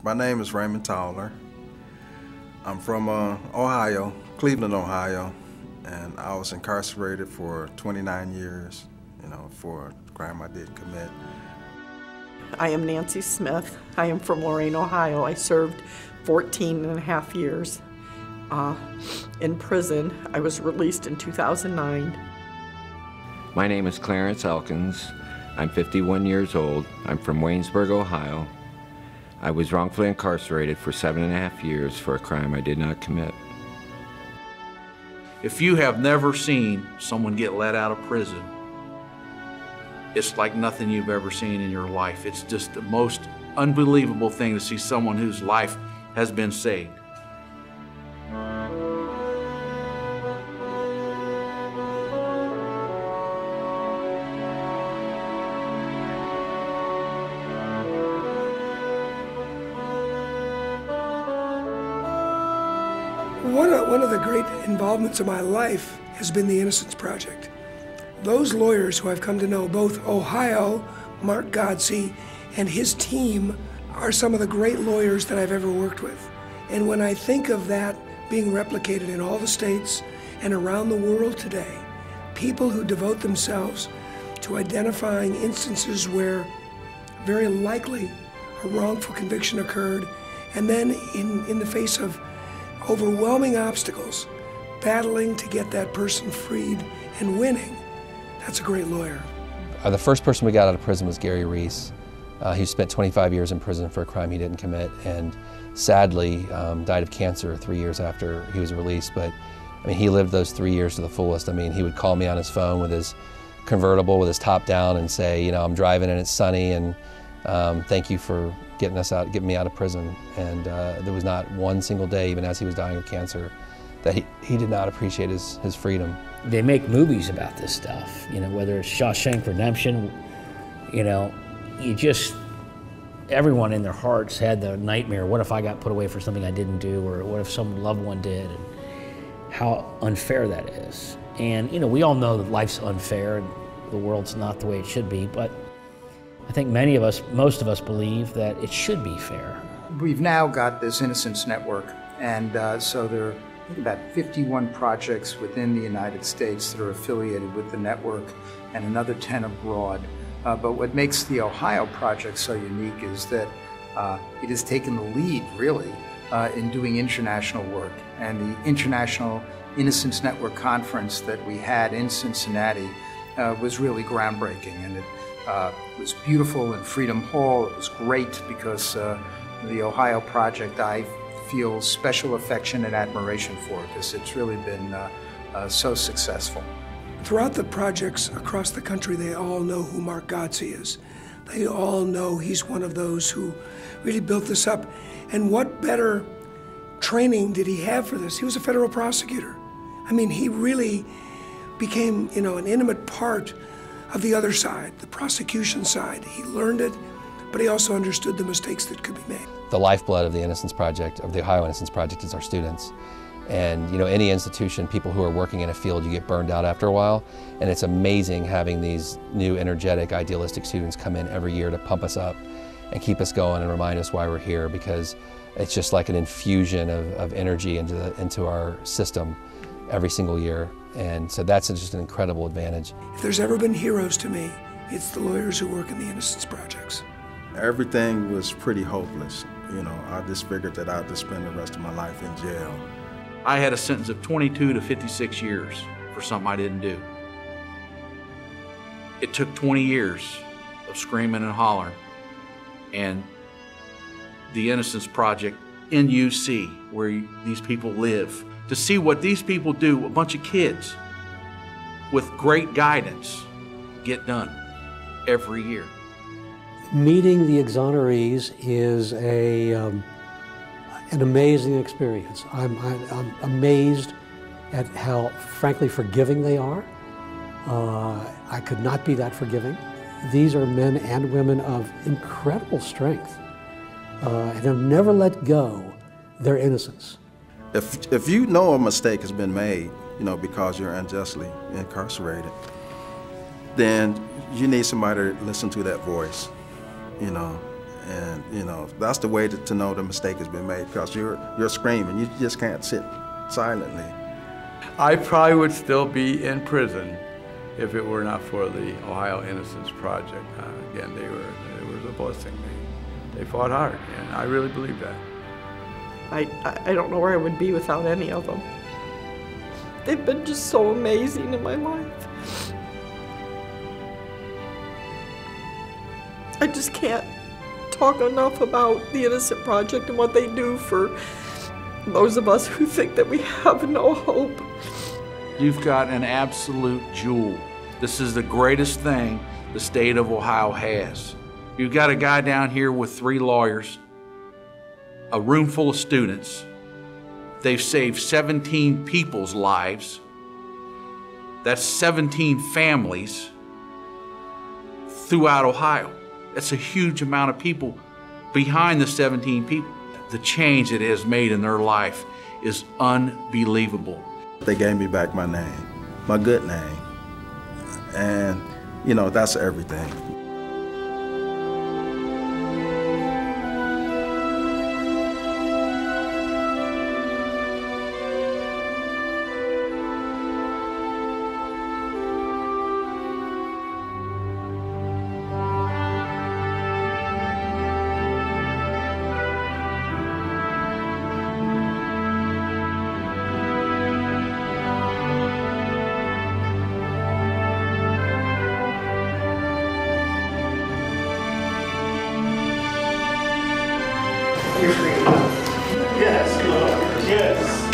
My name is Raymond Towler. I'm from Ohio, Cleveland, Ohio, and I was incarcerated for 29 years, for a crime I didn't commit. I am Nancy Smith. I am from Lorain, Ohio. I served 14 and a half years in prison. I was released in 2009. My name is Clarence Elkins. I'm 51 years old. I'm from Waynesburg, Ohio. I was wrongfully incarcerated for 7.5 years for a crime I did not commit. If you have never seen someone get let out of prison, it's like nothing you've ever seen in your life. It's just the most unbelievable thing to see someone whose life has been saved. One of the great involvements of my life has been the Innocence Project. Those lawyers who I've come to know, both Ohio, Mark Godsey, and his team, are some of the great lawyers that I've ever worked with. And when I think of that being replicated in all the states and around the world today, people who devote themselves to identifying instances where very likely a wrongful conviction occurred, and then in the face of overwhelming obstacles, battling to get that person freed and winning, that's a great lawyer. The first person we got out of prison was Gary Reese. He spent 25 years in prison for a crime he didn't commit, and sadly died of cancer 3 years after he was released. But I mean, he lived those 3 years to the fullest. I mean, he would call me on his phone with his convertible with his top down and say, I'm driving and it's sunny, and thank you for getting me out of prison. And there was not one single day, even as he was dying of cancer, that he did not appreciate his freedom. They make movies about this stuff, whether it's Shawshank Redemption, everyone in their hearts had the nightmare, what if I got put away for something I didn't do, or what if some loved one did, and how unfair that is. And we all know that life's unfair and the world's not the way it should be, but I think most of us believe that it should be fair. We've now got this Innocence Network, and so there are about 51 projects within the United States that are affiliated with the network, and another 10 abroad. But what makes the Ohio project so unique is that it has taken the lead, really, in doing international work. And the International Innocence Network Conference that we had in Cincinnati was really groundbreaking. And it was beautiful in Freedom Hall. It was great because the Ohio project, I feel special affection and admiration for, because it's really been so successful. Throughout the projects across the country, they all know who Mark Godsey is. They all know he's one of those who really built this up. And what better training did he have for this? He was a federal prosecutor. I mean, he really became, an intimate part of the other side, the prosecution side. He learned it, but he also understood the mistakes that could be made. The lifeblood of the Innocence Project, of the Ohio Innocence Project, is our students. And any institution, people who are working in a field, you get burned out after a while. And it's amazing having these new, energetic, idealistic students come in every year to pump us up and keep us going and remind us why we're here, because it's just like an infusion of energy into our system every single year. And so that's just an incredible advantage. If there's ever been heroes to me, it's the lawyers who work in the Innocence Projects. Everything was pretty hopeless. I just figured that I'd just spend the rest of my life in jail. I had a sentence of 22 to 56 years for something I didn't do. It took 20 years of screaming and hollering, and the Innocence Project in UC, where these people live, to see what these people do, a bunch of kids with great guidance, get done every year. Meeting the exonerees is an amazing experience. I'm amazed at how, frankly, forgiving they are. I could not be that forgiving. These are men and women of incredible strength and have never let go their innocence. If you know a mistake has been made, because you're unjustly incarcerated, then you need somebody to listen to that voice, And you know, that's the way to know the mistake has been made, because you're screaming. You just can't sit silently. I probably would still be in prison if it were not for the Ohio Innocence Project. Again, they were a blessing. They fought hard, and I really believe that. I don't know where I would be without any of them. They've been just so amazing in my life. I just can't talk enough about the Innocent Project and what they do for those of us who think that we have no hope. You've got an absolute jewel. This is the greatest thing the state of Ohio has. You've got a guy down here with 3 lawyers, a room full of students. They've saved 17 people's lives. That's 17 families throughout Ohio. That's a huge amount of people behind the 17 people. The change it has made in their life is unbelievable. They gave me back my name, my good name. And, you know, that's everything. Yes, Lord, yes.